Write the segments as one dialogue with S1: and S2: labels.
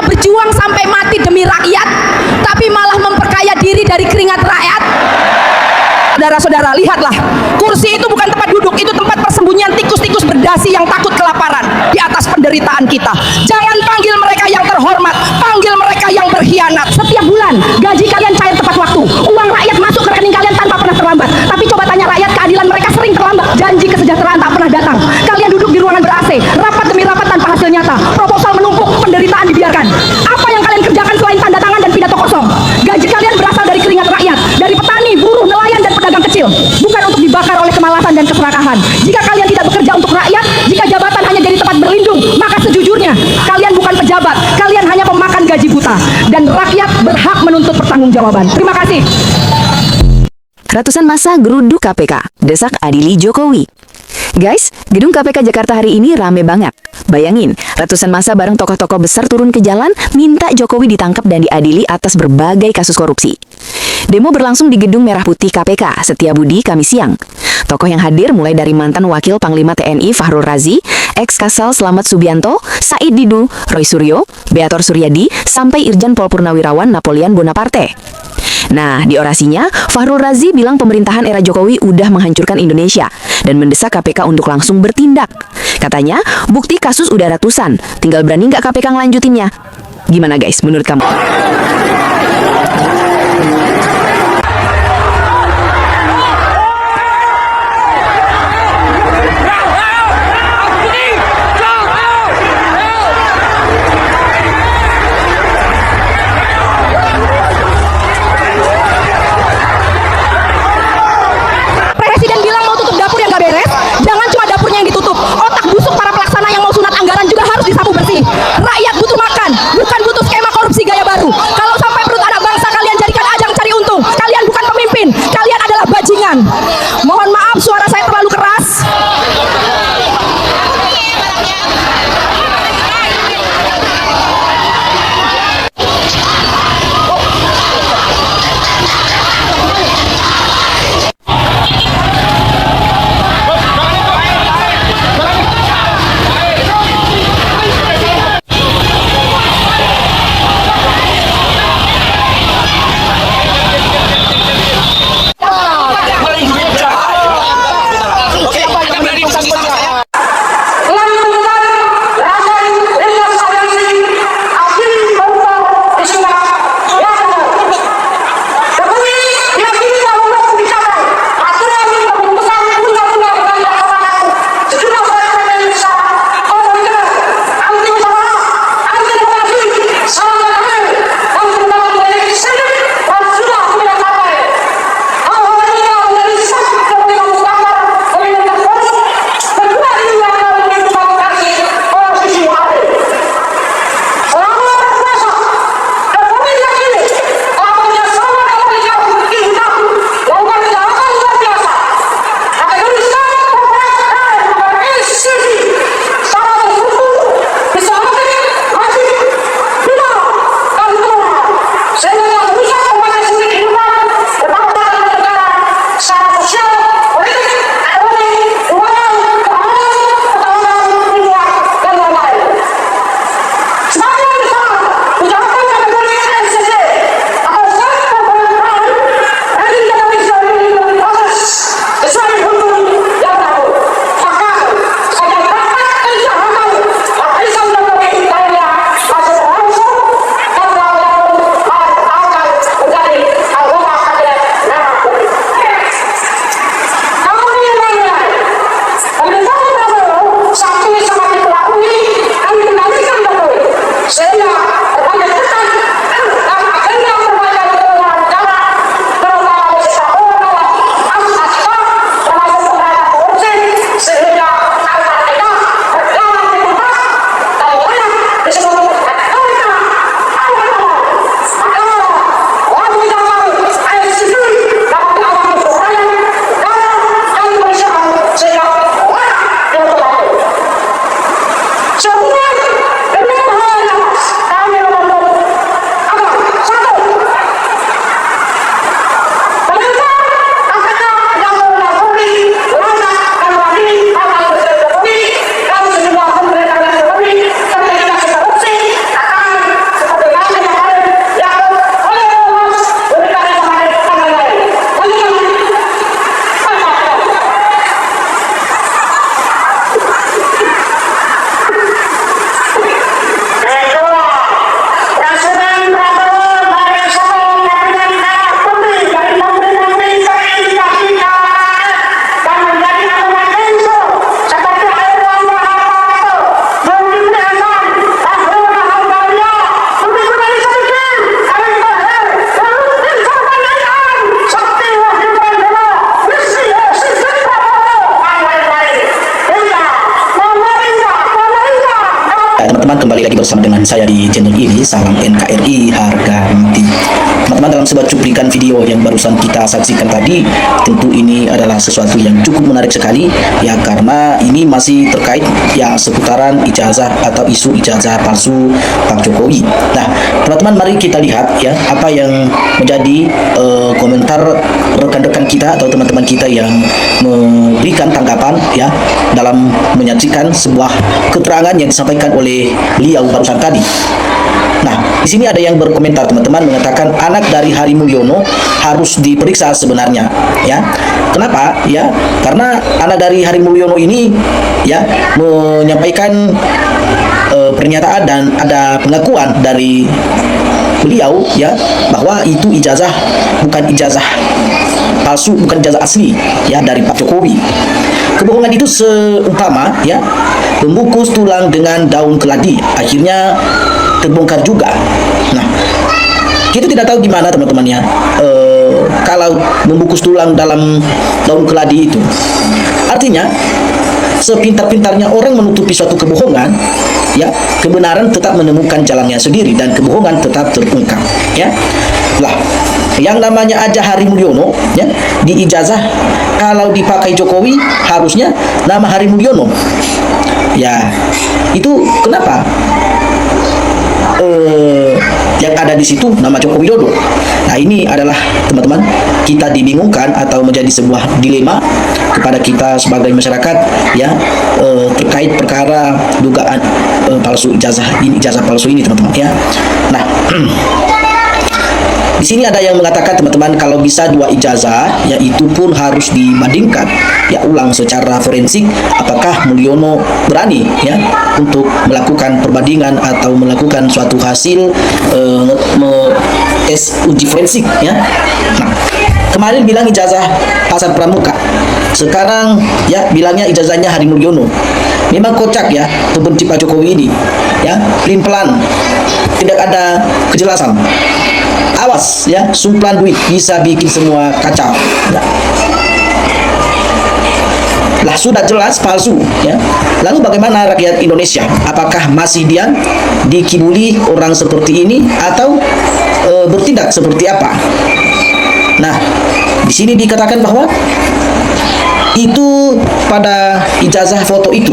S1: berjuang sampai mati demi rakyat, tapi malah memperkaya diri dari keringat rakyat. Saudara-saudara, lihatlah, kursi itu bukan tempat duduk, itu tempat persembunyian tikus-tikus berdasi yang takut kelaparan di atas penderitaan kita. Jangan panggil mereka yang terhormat, panggil mereka yang berkhianat. Setiap bulan gaji kalian cair tepat waktu, uang rakyat masuk ke rekening kalian tanpa pernah terlambat. Tapi coba tanya rakyat, keadilan mereka sering terlambat. Janji kesejahteraan tak pernah datang. Kalian duduk di ruangan ber-AC, rapat demi rapat tanpa hasil nyata, proposal menumpuk, penderitaan dibiarkan. Apa yang kalian kerjakan selain tanda tangan dan pidato kosong? Gaji kalian berasal dari keringat rakyat, dari petani, buruh, nelayan, dan pedagang kecil, bukan untuk dibakar oleh kemalasan dan keserakahan. Jika kalian tidak bekerja untuk rakyat, jika jabatan hanya jadi tempat berlindung, maka sejujurnya kalian bukan pejabat, kalian hanya pemakan gaji buta, dan rakyat berhak menuntut pertanggungjawaban. Terima kasih.
S2: Ratusan massa geruduk KPK, desak adili Jokowi. Guys, gedung KPK Jakarta hari ini rame banget. Bayangin, ratusan massa bareng tokoh-tokoh besar turun ke jalan minta Jokowi ditangkap dan diadili atas berbagai kasus korupsi. Demo berlangsung di Gedung Merah Putih KPK Setiabudi Kamis siang. Tokoh yang hadir mulai dari mantan Wakil Panglima TNI Fahrul Razi, ex-Kasal Slamet Subianto, Said Didu, Roy Suryo, Beator Suryadi, sampai Irjen Pol Purnawirawan Napoleon Bonaparte. Nah, di orasinya, Fahrul Razi bilang pemerintahan era Jokowi udah menghancurkan Indonesia dan mendesak KPK untuk langsung bertindak. Katanya, bukti kasus udah ratusan, tinggal berani nggak KPK ngelanjutinnya? Gimana guys, menurut kamu?
S1: Presiden bilang mau tutup dapur yang gak beres, jangan cuma dapurnya yang ditutup, otak busuk para pelaksana yang mau sunat anggaran juga harus disapu bersih. Rakyat butuh makan, bukan butuh skema korupsi gaya baru. Kalau
S3: bersama dengan saya di channel ini. Salam NKRI harga mati. Teman-teman, dalam sebuah cuplikan video yang barusan kita saksikan tadi, tentu ini adalah sesuatu yang cukup menarik sekali ya, karena ini masih terkait ya seputaran ijazah atau isu ijazah palsu Pak Jokowi. Nah, teman-teman, mari kita lihat ya apa yang menjadi komentar rekan-rekan kita atau teman-teman kita yang memberikan tanggapan ya dalam menyaksikan sebuah keterangan yang disampaikan oleh beliau barusan tadi. Nah, di sini ada yang berkomentar, teman-teman, mengatakan anak dari Hari Mulyono harus diperiksa sebenarnya ya. Kenapa? Ya, karena anak dari Hari Mulyono ini ya menyampaikan pernyataan dan ada pengakuan dari beliau ya bahwa itu ijazah bukan ijazah palsu, bukan ijazah asli ya dari Pak Jokowi. Kebohongan itu seumpama ya membungkus tulang dengan daun keladi, akhirnya terbongkar juga. Nah, kita tidak tahu gimana teman-teman ya kalau membungkus tulang dalam daun keladi itu. Artinya sepintar-pintarnya orang menutupi suatu kebohongan ya, kebenaran tetap menemukan jalannya sendiri dan kebohongan tetap terungkap ya. Lah, yang namanya aja Hari Mulyono ya, di ijazah kalau dipakai Jokowi harusnya nama Hari Mulyono. Ya, itu kenapa? Yang ada di situ nama Joko Widodo. Nah, ini adalah teman-teman kita dibingungkan atau menjadi sebuah dilema kepada kita sebagai masyarakat ya terkait perkara dugaan palsu ijazah palsu ini teman-teman ya. Nah, di sini ada yang mengatakan teman-teman kalau bisa dua ijazah ya itu pun harus dibandingkan ya ulang secara forensik apakah Mulyono berani ya untuk melakukan perbandingan atau melakukan suatu hasil tes uji forensik ya. Nah, kemarin bilang ijazah Pasar Pramuka, sekarang ya bilangnya ijazahnya Hari Mulyono. Memang kocak ya pembenci Pak Jokowi ini ya, pelin-pelan tidak ada kejelasan. Awas ya, sumplan duit bisa bikin semua kacau ya. Lah, sudah jelas palsu ya. Lalu bagaimana rakyat Indonesia? Apakah masih diam dikibuli orang seperti ini atau bertindak seperti apa? Nah, di sini dikatakan bahwa itu pada ijazah foto itu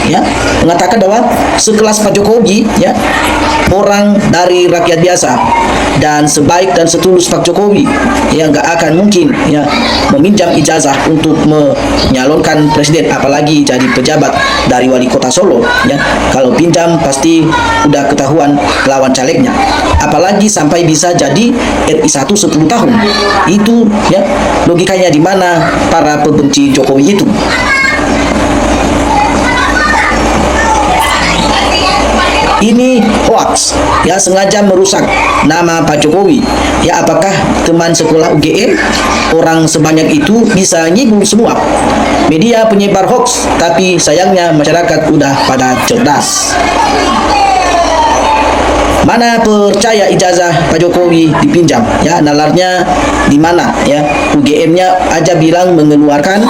S3: ya mengatakan bahwa sekelas Pak Jokowi ya orang dari rakyat biasa dan sebaik dan setulus Pak Jokowi ya nggak akan mungkin ya meminjam ijazah untuk menyalonkan presiden, apalagi jadi pejabat dari wali kota Solo ya. Kalau pinjam pasti udah ketahuan lawan calegnya, apalagi sampai bisa jadi RI 1 10 tahun. Itu ya logikanya di mana para pembenci Jokowi itu. Ini hoax ya, sengaja merusak nama Pak Jokowi ya. Apakah teman sekolah UGM orang sebanyak itu bisa ngibul semua? Media penyebar hoax, tapi sayangnya masyarakat udah pada cerdas. Mana percaya ijazah Pak Jokowi dipinjam ya, nalarnya di mana ya? UGM-nya aja bilang mengeluarkan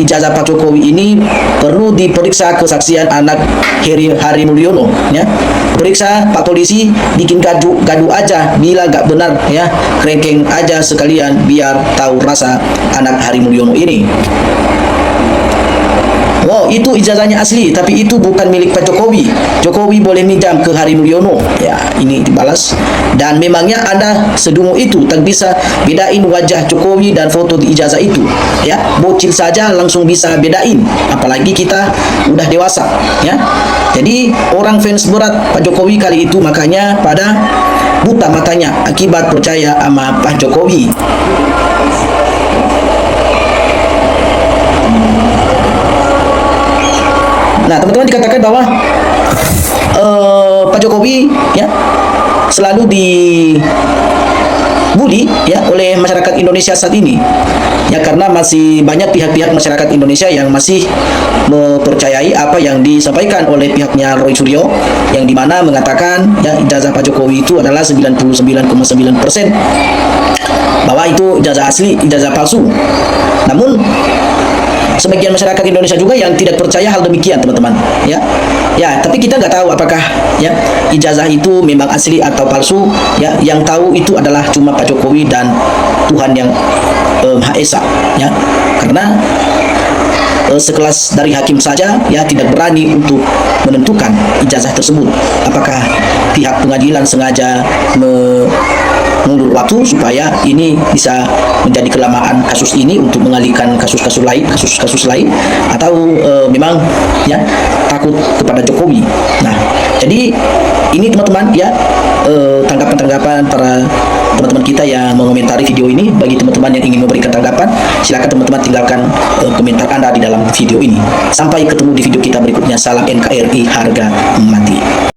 S3: ijazah Pak Jokowi ini perlu diperiksa kesaksian anak Hari Mulyono ya. Periksa Pak polisi, bikin gaduh aja bila gak benar ya, kerengkeng aja sekalian biar tahu rasa anak Hari Mulyono ini. Oh, itu ijazahnya asli, tapi itu bukan milik Pak Jokowi. Jokowi boleh minjam ke Hari Mulyono. Ya, ini dibalas. Dan memangnya Anda sedungu itu tak bisa bedain wajah Jokowi dan foto di ijazah itu. Ya, bocil saja langsung bisa bedain, apalagi kita udah dewasa, ya. Jadi, orang fans berat Pak Jokowi kali itu makanya pada buta matanya akibat percaya sama Pak Jokowi. Nah, teman-teman, dikatakan bahwa Pak Jokowi ya selalu dibully ya oleh masyarakat Indonesia saat ini ya, karena masih banyak pihak-pihak masyarakat Indonesia yang masih mempercayai apa yang disampaikan oleh pihaknya Roy Suryo, yang dimana mengatakan ya ijazah Pak Jokowi itu adalah 99,9% bahwa itu ijazah asli, ijazah palsu. Namun sebagian masyarakat Indonesia juga yang tidak percaya hal demikian, teman-teman. Ya, tapi kita nggak tahu apakah ya ijazah itu memang asli atau palsu. Ya, yang tahu itu adalah cuma Pak Jokowi dan Tuhan yang Maha Esa. Ya, karena sekelas dari hakim saja ya tidak berani untuk menentukan ijazah tersebut. Apakah pihak pengadilan sengaja mengulur waktu supaya ini bisa menjadi kelamaan kasus ini untuk mengalihkan kasus-kasus lain, atau memang ya takut kepada Jokowi. Nah, jadi ini teman-teman ya tanggapan-tanggapan para teman-teman kita yang mengomentari video ini. Bagi teman-teman yang ingin memberikan tanggapan, silakan teman-teman tinggalkan komentar Anda di dalam video ini. Sampai ketemu di video kita berikutnya. Salam NKRI, harga mati.